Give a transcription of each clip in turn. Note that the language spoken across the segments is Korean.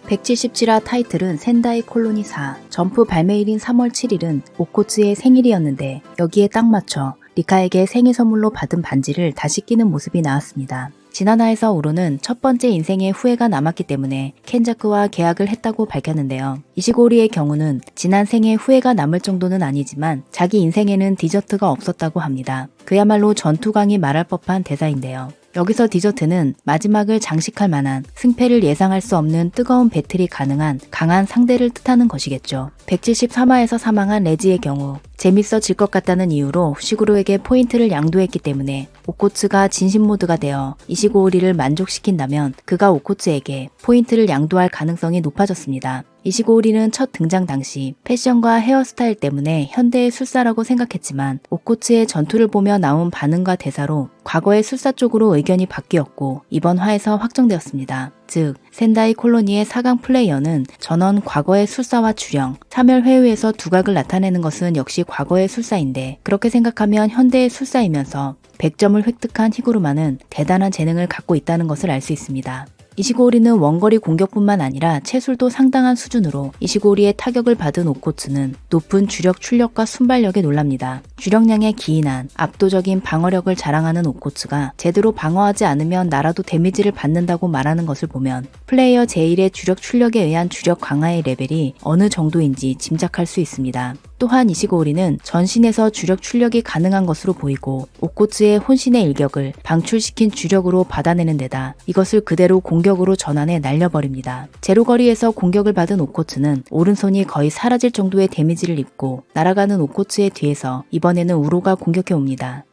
177화 타이틀은 센다이 콜로니 4. 점프 발매일인 3월 7일은 오코츠의 생일이었는데 여기에 딱 맞춰 리카에게 생일 선물로 받은 반지를 다시 끼는 모습이 나왔습니다. 지난화에서 우로는 첫 번째 인생에 후회가 남았기 때문에 켄자쿠와 계약을 했다고 밝혔는데요. 이시고리의 경우는 지난 생에 후회가 남을 정도는 아니지만 자기 인생에는 디저트가 없었다고 합니다. 그야말로 전투광이 말할 법한 대사인데요. 여기서 디저트는 마지막을 장식할 만한 승패를 예상할 수 없는 뜨거운 배틀이 가능한 강한 상대를 뜻하는 것이겠죠. 173화에서 사망한 레지의 경우 재밌어질 것 같다는 이유로 후시구로에게 포인트를 양도했기 때문에 오코츠가 진심 모드가 되어 이시고우리를 만족시킨다면 그가 오코츠에게 포인트를 양도할 가능성이 높아졌습니다. 이시고우리는 첫 등장 당시 패션과 헤어스타일 때문에 현대의 술사라고 생각했지만 오코츠의 전투를 보며 나온 반응과 대사로 과거의 술사 쪽으로 의견이 바뀌었고 이번 화에서 확정되었습니다. 즉 센다이 콜로니의 4강 플레이어는 전원 과거의 술사와 주령, 사멸회유에서 두각을 나타내는 것은 역시 과거의 술사인데 그렇게 생각하면 현대의 술사이면서 100점을 획득한 히구르마는 대단한 재능을 갖고 있다는 것을 알 수 있습니다. 이시고우리는 원거리 공격뿐만 아니라 체술도 상당한 수준으로 이시고우리의 타격을 받은 오코츠는 높은 주력 출력과 순발력에 놀랍니다. 주력량에 기인한 압도적인 방어력을 자랑하는 오코츠가 제대로 방어하지 않으면 나라도 데미지를 받는다고 말하는 것을 보면 플레이어 제1의 주력 출력에 의한 주력 강화의 레벨이 어느 정도인지 짐작할 수 있습니다. 또한 이시고우리는 전신에서 주력 출력이 가능한 것으로 보이고 오코츠의 혼신의 일격을 방출시킨 주력으로 받아내는 데다 이것을 그대로 공격으로 전환해 날려버립니다. 제로거리에서 공격을 받은 오코츠는 오른손이 거의 사라질 정도의 데미지를 입고 날아가는 오코츠의 뒤에서 이번에는 우로가 공격해옵니다.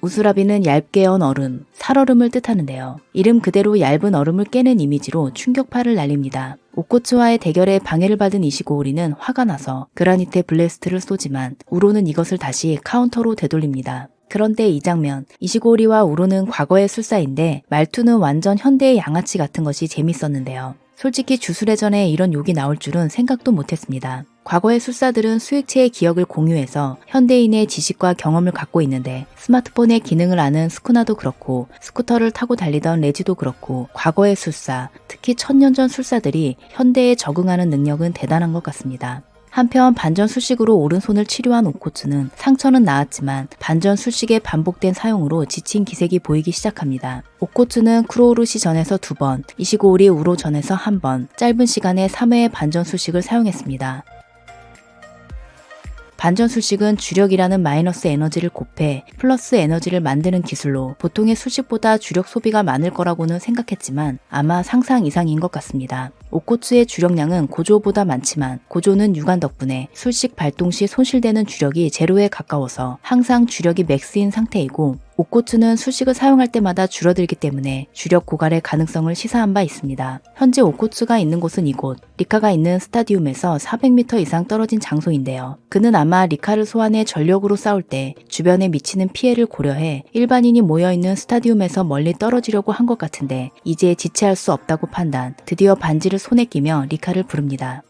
우스라비는 얇게 언 얼음, 살얼음을 뜻하는데요. 이름 그대로 얇은 얼음을 깨는 이미지로 충격파를 날립니다. 오코츠와의 대결에 방해를 받은 이시고우리는 화가 나서 그라니테 블래스트를 쏘지만 우로는 이것을 다시 카운터로 되돌립니다. 그런데 이 장면, 이시고우리와 우로는 과거의 술사인데 말투는 완전 현대의 양아치 같은 것이 재밌었는데요. 솔직히 주술회전에 이런 욕이 나올 줄은 생각도 못했습니다. 과거의 술사들은 수익체의 기억을 공유해서 현대인의 지식과 경험을 갖고 있는데 스마트폰의 기능을 아는 스쿠나도 그렇고 스쿠터를 타고 달리던 레지도 그렇고 과거의 술사, 특히 1000년 전 술사들이 현대에 적응하는 능력은 대단한 것 같습니다. 한편 반전 술식으로 오른손을 치료한 오코츠는 상처는 나았지만 반전 술식의 반복된 사용으로 지친 기색이 보이기 시작합니다. 오코츠는 쿠로우루시 전에서 2번, 이시고우리 우로 전에서 1번, 짧은 시간에 3회의 반전 술식을 사용했습니다. 반전 술식은 주력이라는 마이너스 에너지를 곱해 플러스 에너지를 만드는 기술로 보통의 술식보다 주력 소비가 많을 거라고는 생각했지만 아마 상상 이상인 것 같습니다. 오코츠의 주력량은 고조보다 많지만 고조는 유관 덕분에 술식 발동 시 손실되는 주력이 제로에 가까워서 항상 주력이 맥스인 상태이고 오코츠는 술식을 사용할 때마다 줄어들기 때문에 주력 고갈의 가능성을 시사한 바 있습니다. 현재 오코츠가 있는 곳은 이곳, 리카가 있는 스타디움에서 400m 이상 떨어진 장소인데요. 그는 아마 리카를 소환해 전력으로 싸울 때 주변에 미치는 피해를 고려해 일반인이 모여있는 스타디움에서 멀리 떨어지려고 한 것 같은데 이제 지체할 수 없다고 판단, 드디어 반지를 손에 끼며 리카를 부릅니다.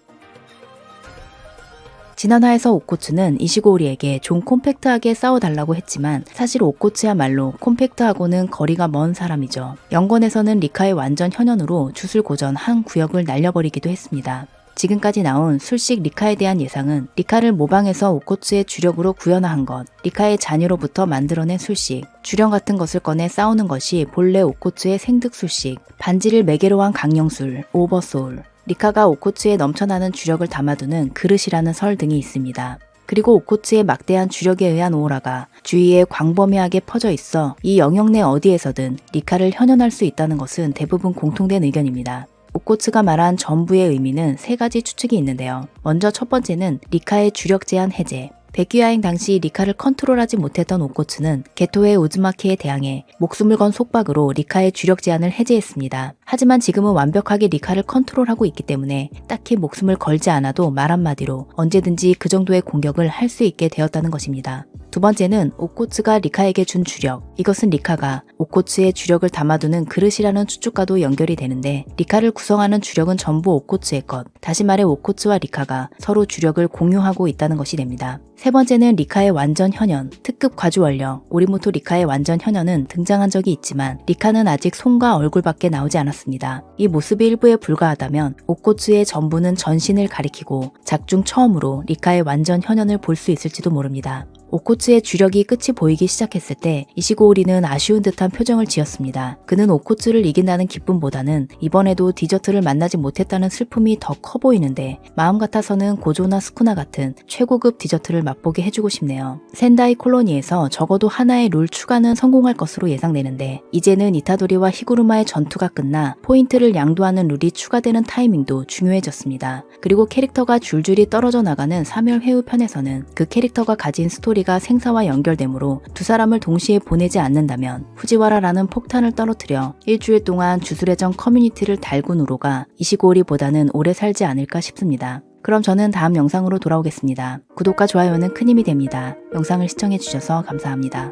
지난화에서 오코츠는 이시고우리에게 좀 콤팩트하게 싸워달라고 했지만 사실 오코츠야말로 콤팩트하고는 거리가 먼 사람이죠. 영권에서는 리카의 완전 현현으로 주술고전 한 구역을 날려버리기도 했습니다. 지금까지 나온 술식 리카에 대한 예상은 리카를 모방해서 오코츠의 주력으로 구현화한 것, 리카의 자녀로부터 만들어낸 술식, 주령 같은 것을 꺼내 싸우는 것이 본래 오코츠의 생득 술식, 반지를 매개로 한 강령술, 오버소울, 리카가 오코츠에 넘쳐나는 주력을 담아두는 그릇이라는 설 등이 있습니다. 그리고 오코츠의 막대한 주력에 의한 오라가 주위에 광범위하게 퍼져 있어 이 영역 내 어디에서든 리카를 현현할 수 있다는 것은 대부분 공통된 의견입니다. 오코츠가 말한 전부의 의미는 3가지 추측이 있는데요. 먼저 첫 번째는 리카의 주력 제한 해제. 백귀야행 당시 리카를 컨트롤하지 못했던 오코츠는 게토의 우즈마키에 대항해 목숨을 건 속박으로 리카의 주력 제한을 해제했습니다. 하지만 지금은 완벽하게 리카를 컨트롤하고 있기 때문에 딱히 목숨을 걸지 않아도 말 한마디로 언제든지 그 정도의 공격을 할 수 있게 되었다는 것입니다. 두 번째는 오코츠가 리카에게 준 주력. 이것은 리카가 오코츠의 주력을 담아두는 그릇이라는 추측과도 연결이 되는데 리카를 구성하는 주력은 전부 오코츠의 것. 다시 말해 오코츠와 리카가 서로 주력을 공유하고 있다는 것이 됩니다. 세 번째는 리카의 완전 현현, 특급 과주원령. 오리모토 리카의 완전 현현은 등장한 적이 있지만 리카는 아직 손과 얼굴밖에 나오지 않았습니다. 이 모습이 일부에 불과하다면 오코츠의 전부는 전신을 가리키고 작중 처음으로 리카의 완전 현현을 볼 수 있을지도 모릅니다. 오코츠의 주력이 끝이 보이기 시작했을 때 이시고오리는 아쉬운 듯한 표정을 지었습니다. 그는 오코츠를 이긴다는 기쁨보다는 이번에도 디저트를 만나지 못했다는 슬픔이 더 커 보이는데 마음 같아서는 고조나 스쿠나 같은 최고급 디저트를 맛보게 해주고 싶네요. 센다이 콜로니에서 적어도 하나의 룰 추가는 성공할 것으로 예상되는데 이제는 이타도리와 히구르마의 전투가 끝나 포인트를 양도하는 룰이 추가되는 타이밍도 중요해졌습니다. 그리고 캐릭터가 줄줄이 떨어져 나가는 사멸회유 편에서는 그 캐릭터가 가진 스토리가 생사와 연결되므로 두 사람을 동시에 보내지 않는다면 후지와라라는 폭탄을 떨어뜨려 일주일 동안 주술회전 커뮤니티를 달군 우로가 이시고오리보다는 오래 살지 않을까 싶습니다. 그럼 저는 다음 영상으로 돌아오겠습니다. 구독과 좋아요는 큰 힘이 됩니다. 영상을 시청해주셔서 감사합니다.